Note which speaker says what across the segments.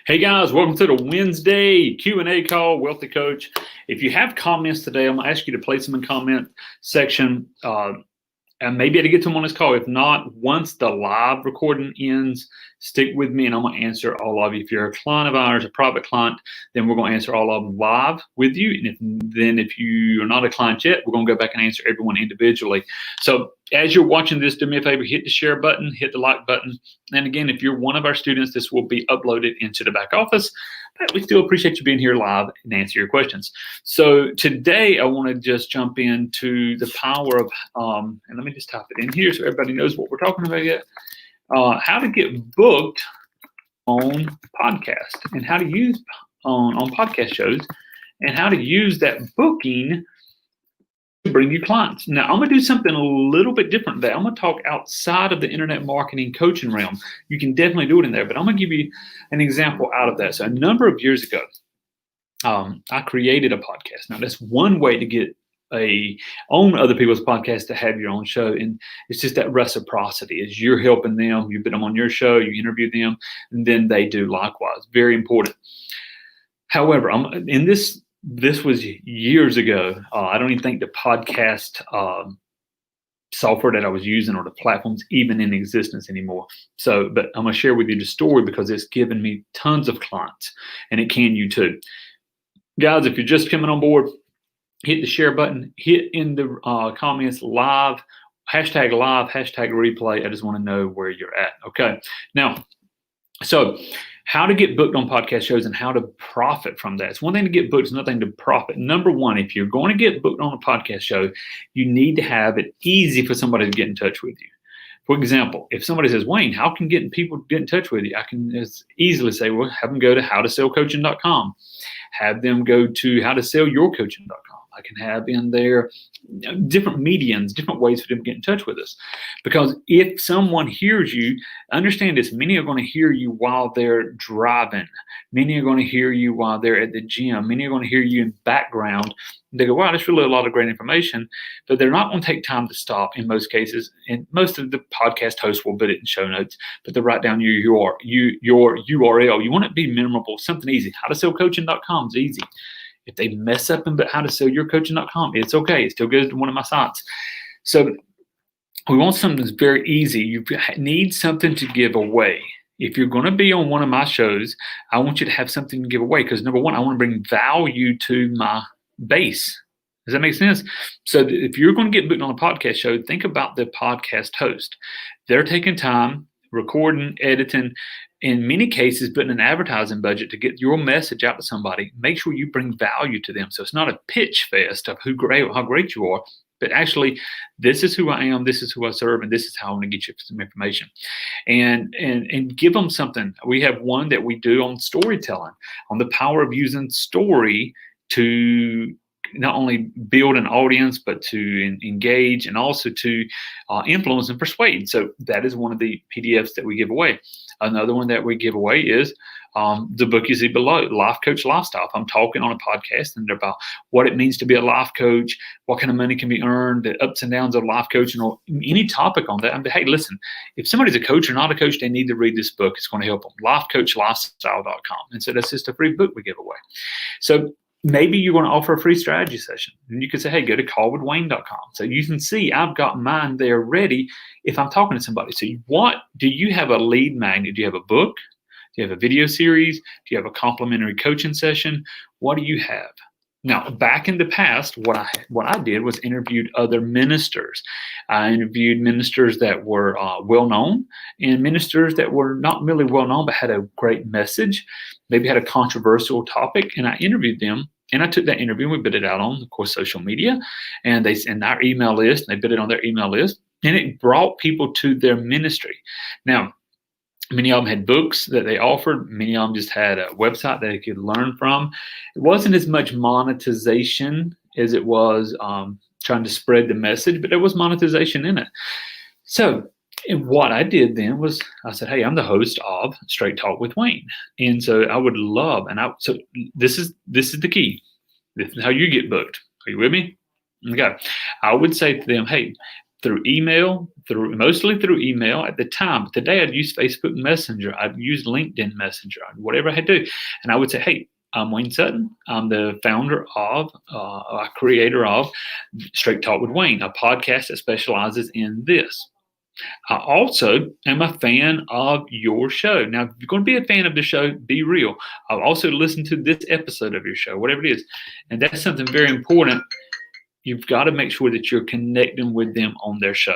Speaker 1: Hey guys, welcome to the Wednesday Q&A call, Wealthy Coach. If you have comments today, I'm going to ask you to place them in comment section and maybe to get to them on this call. If not, once the live recording ends, stick with me and I'm going to answer all of you. If you're a client of ours, a private client, then we're going to answer all of them live with you. And if you are not a client yet, we're going to go back and answer everyone individually. So as you're watching this, do me a favor, hit the share button, hit the like button. And again, if you're one of our students, this will be uploaded into the back office. But we still appreciate you being here live and answer your questions. So today I want to just jump into the power of, and let me just type it in here so everybody knows what we're talking about yet. How to get booked on podcast and how to use on podcast shows and how to use that booking to bring you clients. Now, I'm going to do something a little bit different today. I'm going to talk outside of the internet marketing coaching realm. You can definitely do it in there, but I'm going to give you an example out of that. So a number of years ago, I created a podcast. Now, that's one way to get own other people's podcasts to have your own show. And it's just that reciprocity is you're helping them, you put them on your show, you interview them, and then they do likewise. Very important. However, this was years ago. I don't even think the podcast software that I was using or the platforms even in existence anymore. So, but I'm going to share with you the story because it's given me tons of clients and it can you too. Guys, if you're just coming on board, hit the share button, hit in the comments live, hashtag live, hashtag replay. I just want to know where you're at. Okay. Now, so how to get booked on podcast shows and how to profit from that. It's one thing to get booked, it's another thing to profit. Number one, if you're going to get booked on a podcast show, you need to have it easy for somebody to get in touch with you. For example, if somebody says, Wayne, how can people get in touch with you? I can just easily say, well, have them go to howtosellcoaching.com. Have them go to howtosellyourcoaching.com. I can have in there different mediums, different ways for them to get in touch with us. Because if someone hears you, understand this, many are going to hear you while they're driving. Many are going to hear you while they're at the gym. Many are going to hear you in background. They go, wow, that's really a lot of great information. But they're not going to take time to stop in most cases. And most of the podcast hosts will put it in show notes, but they'll write down your URL. You want it to be memorable, something easy. Howtosellcoaching.com is easy. If they mess up and howtosellyourcoaching.com, it's okay. It still goes to one of my sites. So we want something that's very easy. You need something to give away. If you're going to be on one of my shows, I want you to have something to give away because number one, I want to bring value to my base. Does that make sense? So if you're going to get booked on a podcast show, think about the podcast host. They're taking time, recording, editing, in many cases, putting an advertising budget to get your message out to somebody. Make sure you bring value to them. So it's not a pitch fest of how great you are, but actually, this is who I am, this is who I serve, and this is how I want to get you some information. And give them something. We have one that we do on storytelling, on the power of using story to not only build an audience, but to engage and also to influence and persuade. So that is one of the PDFs that we give away. Another one that we give away is the book you see below, Life Coach Lifestyle. I'm talking on a podcast and about what it means to be a life coach, what kind of money can be earned, the ups and downs of life coaching, or any topic on that. Hey, listen, if somebody's a coach or not a coach, they need to read this book. It's going to help them. LifeCoachLifestyle.com. And so that's just a free book we give away. So maybe you're going to offer a free strategy session. And you can say, hey, go to callwithwayne.com. So you can see I've got mine there ready if I'm talking to somebody. So do you have a lead magnet? Do you have a book? Do you have a video series? Do you have a complimentary coaching session? What do you have? Now, back in the past, what I did was interviewed other ministers. I interviewed ministers that were well-known and ministers that were not really well-known but had a great message, maybe had a controversial topic, and I interviewed them. And I took that interview and we put it out on, of course, social media, and they sent our email list, and they put it on their email list, and it brought people to their ministry. Now, many of them had books that they offered. Many of them just had a website that they could learn from. It wasn't as much monetization as it was trying to spread the message, but there was monetization in it. So what I did then was I said, hey, I'm the host of Straight Talk with Wayne. And so I would love, so this is the key. This is how you get booked. Are you with me? Okay. I would say to them, hey, through email, mostly through email at the time. But today I'd use Facebook Messenger. I'd use LinkedIn Messenger, whatever I had to do. And I would say, hey, I'm Wayne Sutton. I'm the founder of, creator of Straight Talk with Wayne, a podcast that specializes in this. I also am a fan of your show. Now, if you're going to be a fan of the show, be real. I'll also listen to this episode of your show, whatever it is. And that's something very important. You've got to make sure that you're connecting with them on their show.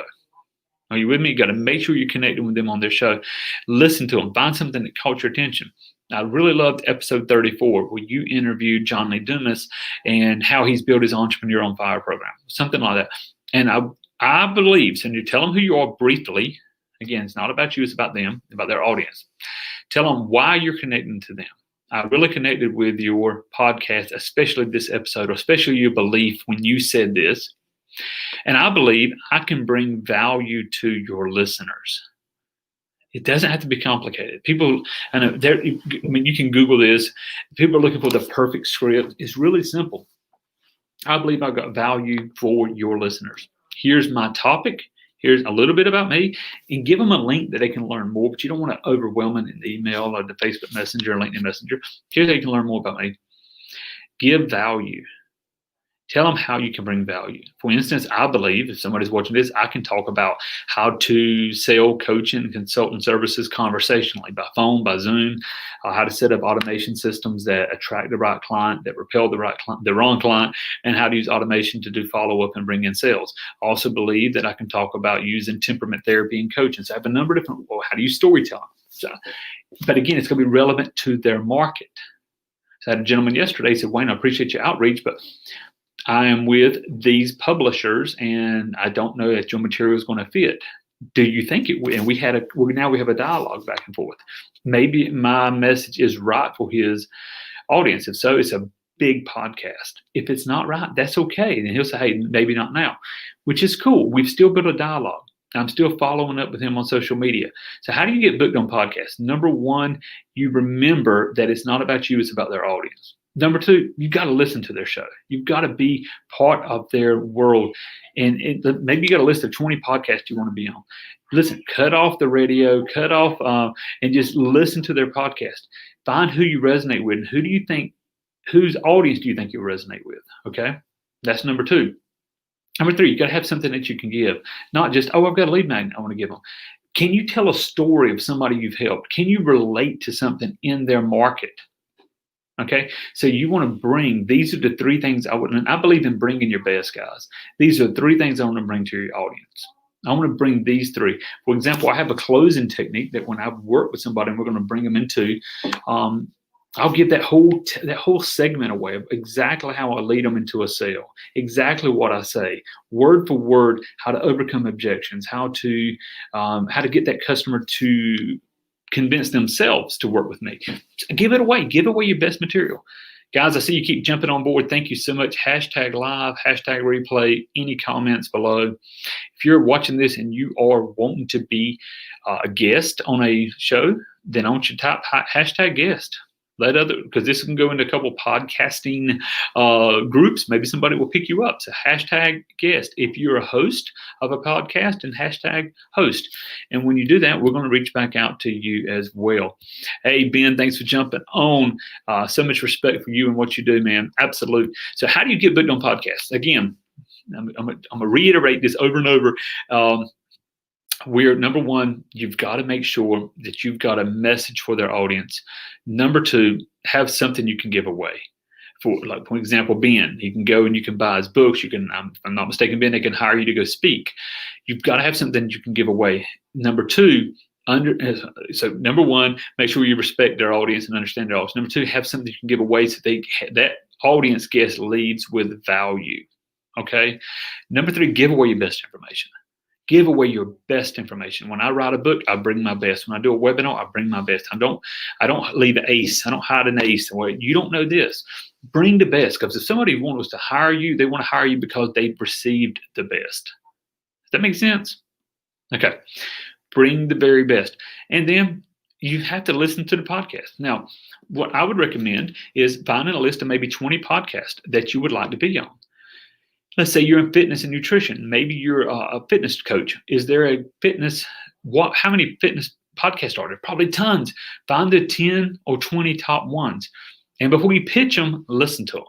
Speaker 1: Are you with me? You've got to make sure you're connecting with them on their show. Listen to them. Find something that caught your attention. I really loved episode 34 where you interviewed John Lee Dumas and how he's built his Entrepreneur on Fire program, something like that. And I believe, so you tell them who you are briefly. Again, it's not about you, it's about them, about their audience. Tell them why you're connecting to them. I really connected with your podcast, especially this episode, or especially your belief when you said this. And I believe I can bring value to your listeners. It doesn't have to be complicated. People, you can Google this. People are looking for the perfect script. It's really simple. I believe I've got value for your listeners. Here's my topic. Here's a little bit about me, and give them a link that they can learn more, but you don't want to overwhelm them in the email or the Facebook Messenger or LinkedIn Messenger. Here's how you can learn more about me. Give value. Tell them how you can bring value. For instance, I believe if somebody's watching this, I can talk about how to sell coaching and consultant services conversationally by phone, by Zoom, how to set up automation systems that attract the right client, that repel the wrong client, and how to use automation to do follow-up and bring in sales. I also believe that I can talk about using temperament therapy and coaching. So I have a number of different, how do you storytell? But again, it's going to be relevant to their market. So I had a gentleman yesterday said, Wayne, I appreciate your outreach, but I am with these publishers and I don't know if your material is going to fit. Do you think it will? And we have a dialogue back and forth. Maybe my message is right for his audience. If so, it's a big podcast. If it's not right, that's okay. And he'll say, hey, maybe not now, which is cool. We've still built a dialogue. I'm still following up with him on social media. So how do you get booked on podcasts? Number one, you remember that it's not about you, it's about their audience. Number two, you've got to listen to their show. You've got to be part of their world. And maybe you got a list of 20 podcasts you want to be on. Listen, cut off the radio, and just listen to their podcast. Find who you resonate with and whose audience do you think you'll resonate with, okay? That's number two. Number three, you got to have something that you can give. Not just, I've got a lead magnet I want to give them. Can you tell a story of somebody you've helped? Can you relate to something in their market? Okay, so you want to bring, these are the three things and I believe in bringing your best, guys. These are three things I want to bring to your audience. I want to bring these three. For example, I have a closing technique that when I work with somebody and we're going to bring them into, I'll give that whole segment away of exactly how I lead them into a sale, exactly what I say, word for word, how to overcome objections, how to get that customer to convince themselves to work with me. Give it away. Give away your best material. Guys, I see you keep jumping on board. Thank you so much. Hashtag live, hashtag replay, any comments below. If you're watching this and you are wanting to be a guest on a show, then I want you to type hashtag guest. Because this can go into a couple podcasting groups. Maybe somebody will pick you up. So hashtag guest. If you're a host of a podcast, and hashtag host. And when you do that, we're going to reach back out to you as well. Hey, Ben, thanks for jumping on. So much respect for you and what you do, man. Absolute. So how do you get booked on podcasts? Again, I'm going to reiterate this over and over. Number one, you've got to make sure that you've got a message for their audience. Number two, have something you can give away. For example, Ben, he can go and you can buy his books. You can, if I'm not mistaken, Ben, they can hire you to go speak. You've got to have something you can give away. Number two, number one, make sure you respect their audience and understand their audience. Number two, have something you can give away so that audience guest leads with value. Okay. Number three, give away your best information. Give away your best information. When I write a book, I bring my best. When I do a webinar, I bring my best. I don't leave an ace. I don't hide an ace. Well, you don't know this. Bring the best, because if somebody wants to hire you, they want to hire you because they've received the best. Does that make sense? Okay. Bring the very best. And then you have to listen to the podcast. Now, what I would recommend is finding a list of maybe 20 podcasts that you would like to be on. Let's say you're in fitness and nutrition. Maybe you're a fitness coach. Is there a fitness? How many fitness podcasts are there? Probably tons. Find the 10 or 20 top ones. And before you pitch them, listen to them.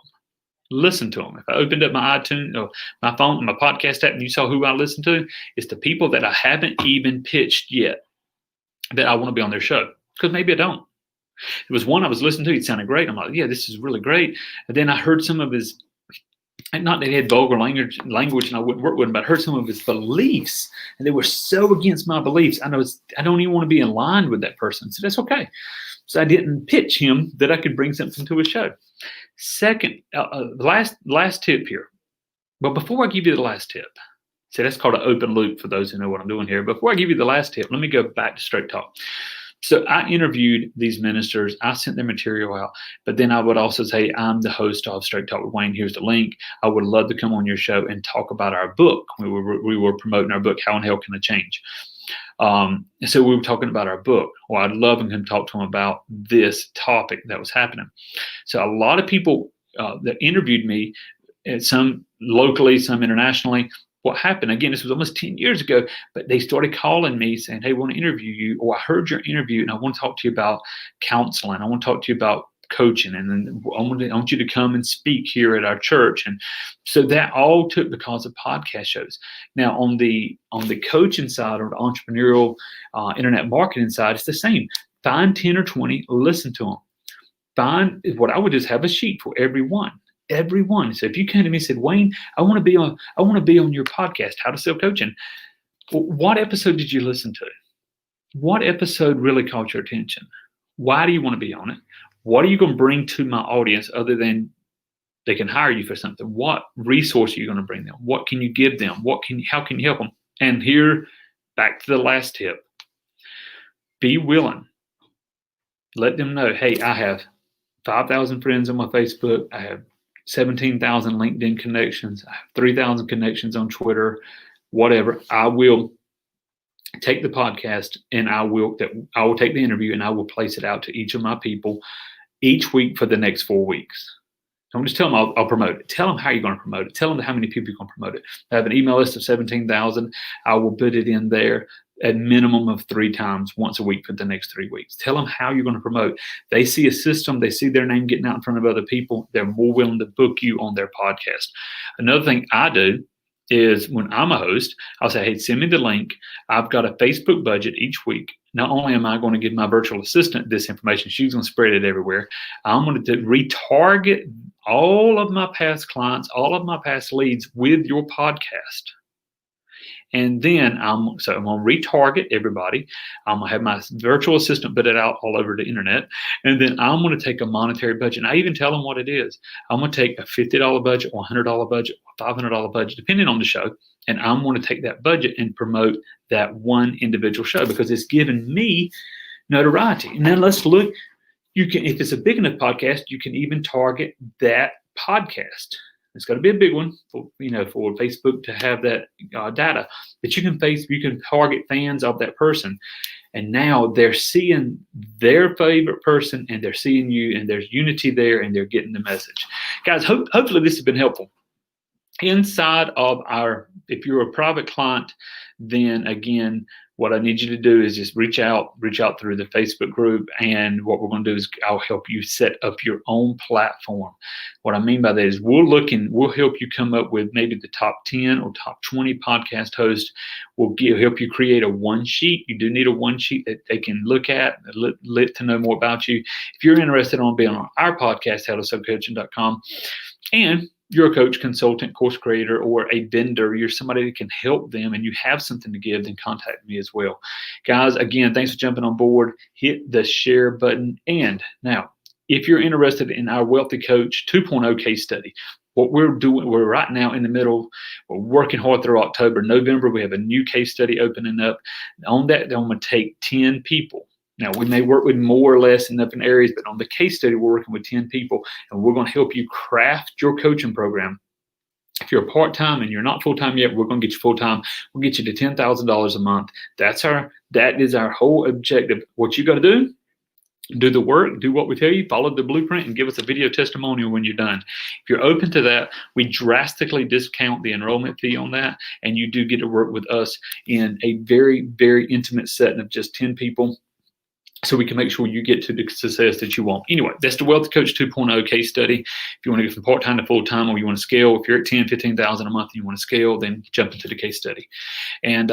Speaker 1: Listen to them. If I opened up my iTunes or my phone, my podcast app, and you saw who I listen to, it's the people that I haven't even pitched yet that I want to be on their show. Because maybe I don't. There was one I was listening to. It sounded great. I'm like, yeah, this is really great. And then I heard some of his, not that he had vulgar language and I wouldn't work with him, but I heard some of his beliefs, and they were so against my beliefs. I don't even want to be in line with that person. So that's okay. So I didn't pitch him that I could bring something to his show. Second, last tip here. But before I give you the last tip, so that's called an open loop for those who know what I'm doing here. Before I give you the last tip, let me go back to Straight Talk. So I interviewed these ministers. I sent their material out, but then I would also say, I'm the host of Straight Talk with Wayne. Here's the link. I would love to come on your show and talk about our book. We were promoting our book, How in Hell Can I Change? So we were talking about our book. Well, I'd love to come talk to them about this topic that was happening. So a lot of people that interviewed me, some locally, some internationally. What happened, again, this was almost 10 years ago, but they started calling me saying, hey, I want to interview you, or I heard your interview and I want to talk to you about counseling. I want to talk to you about coaching, and then I want you to come and speak here at our church. And so that all took because of podcast shows. Now on the coaching side or the entrepreneurial internet marketing side, it's the same. Find 10 or 20, listen to them. Find what I would just have a sheet for everyone. So if you came to me and said, Wayne, I want to be on your podcast, How to Sell Coaching. What episode did you listen to? What episode really caught your attention? Why do you want to be on it? What are you going to bring to my audience other than they can hire you for something? What resource are you going to bring them? What can you give them? How can you help them? And here, back to the last tip. Be willing. Let them know, hey, I have 5,000 friends on my Facebook. I have 17,000 LinkedIn connections. I have 3,000 connections on Twitter, whatever. I will take the podcast and I will take the interview and I will place it out to each of my people each week for the next 4 weeks. Don't just tell them I'll promote it. Tell them how you're going to promote it. Tell them how many people you're going to promote it. I have an email list of 17,000. I will put it in there at minimum of 3 times once a week for the next 3 weeks. Tell them how you're going to promote. They see a system. They see their name getting out in front of other people. They're more willing to book you on their podcast. Another thing I do is when I'm a host, I'll say, hey, send me the link. I've got a Facebook budget each week. Not only am I going to give my virtual assistant this information, she's going to spread it everywhere. I'm going to retarget all of my past clients, all of my past leads with your podcast. And then I'm going to retarget everybody. I'm going to have my virtual assistant put it out all over the internet. And then I'm going to take a monetary budget. And I even tell them what it is. I'm going to take a $50 budget or $100 budget or $500 budget, depending on the show. And I'm going to take that budget and promote that one individual show because it's given me notoriety. And then let's look. If it's a big enough podcast, you can even target that podcast. It's got to be a big one for Facebook to have that data. But you can target fans of that person, and now they're seeing their favorite person, and they're seeing you, and there's unity there, and they're getting the message. Guys, hopefully this has been helpful. Inside of if you're a private client, then again, what I need you to do is just reach out through the Facebook group. And what we're going to do is I'll help you set up your own platform. What I mean by that is we'll help you come up with maybe the top 10 or top 20 podcast hosts. We'll help you create a one sheet. You do need a one sheet that they can look at, let to know more about you. If you're interested in being on our podcast, howtosellcoaching.com, and you're a coach, consultant, course creator, or a vendor, you're somebody that can help them and you have something to give, then contact me as well. Guys, again, thanks for jumping on board. Hit the share button. And now, if you're interested in our Wealthy Coach 2.0 case study, what we're doing, we're right now in the middle, we're working hard through October. November, we have a new case study opening up. On that, I'm going to take 10 people. Now, we may work with more or less in different areas, but on the case study, we're working with 10 people, and we're going to help you craft your coaching program. If you're part-time and you're not full-time yet, we're going to get you full-time. We'll get you to $10,000 a month. That is our whole objective. What you got to do Do the work, do what we tell you, follow the blueprint, and give us a video testimonial when you're done. If you're open to that, we drastically discount the enrollment fee on that, and you do get to work with us in a very, very intimate setting of just 10 people, so we can make sure you get to the success that you want. Anyway, that's the Wealthy Coach 2.0 case study. If you want to go from part-time to full-time, or you want to scale, if you're at 10, 15,000 a month and you want to scale, then jump into the case study. And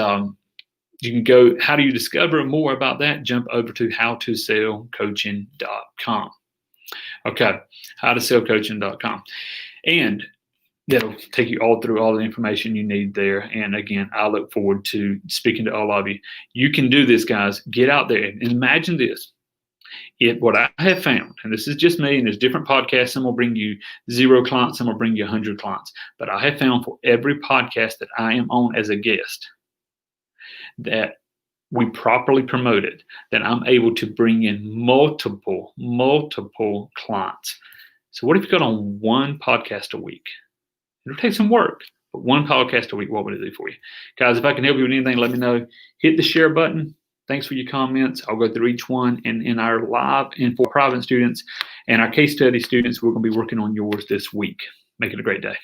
Speaker 1: you can go, how do you discover more about that? Jump over to howtosellcoaching.com. Okay, howtosellcoaching.com. And that'll take you all through all the information you need there. And again, I look forward to speaking to all of you. You can do this, guys. Get out there and imagine this. What I have found, and this is just me, and there's different podcasts, some will bring you 0 clients, some will bring you 100 clients. But I have found for every podcast that I am on as a guest, that we properly promoted, that I'm able to bring in multiple clients. So what if you got on one podcast a week? It'll take some work, but one podcast a week, what would it do for you? Guys, if I can help you with anything, let me know. Hit the share button. Thanks for your comments. I'll go through each one. And in our live and for private students and our case study students, we're going to be working on yours this week. Make it a great day.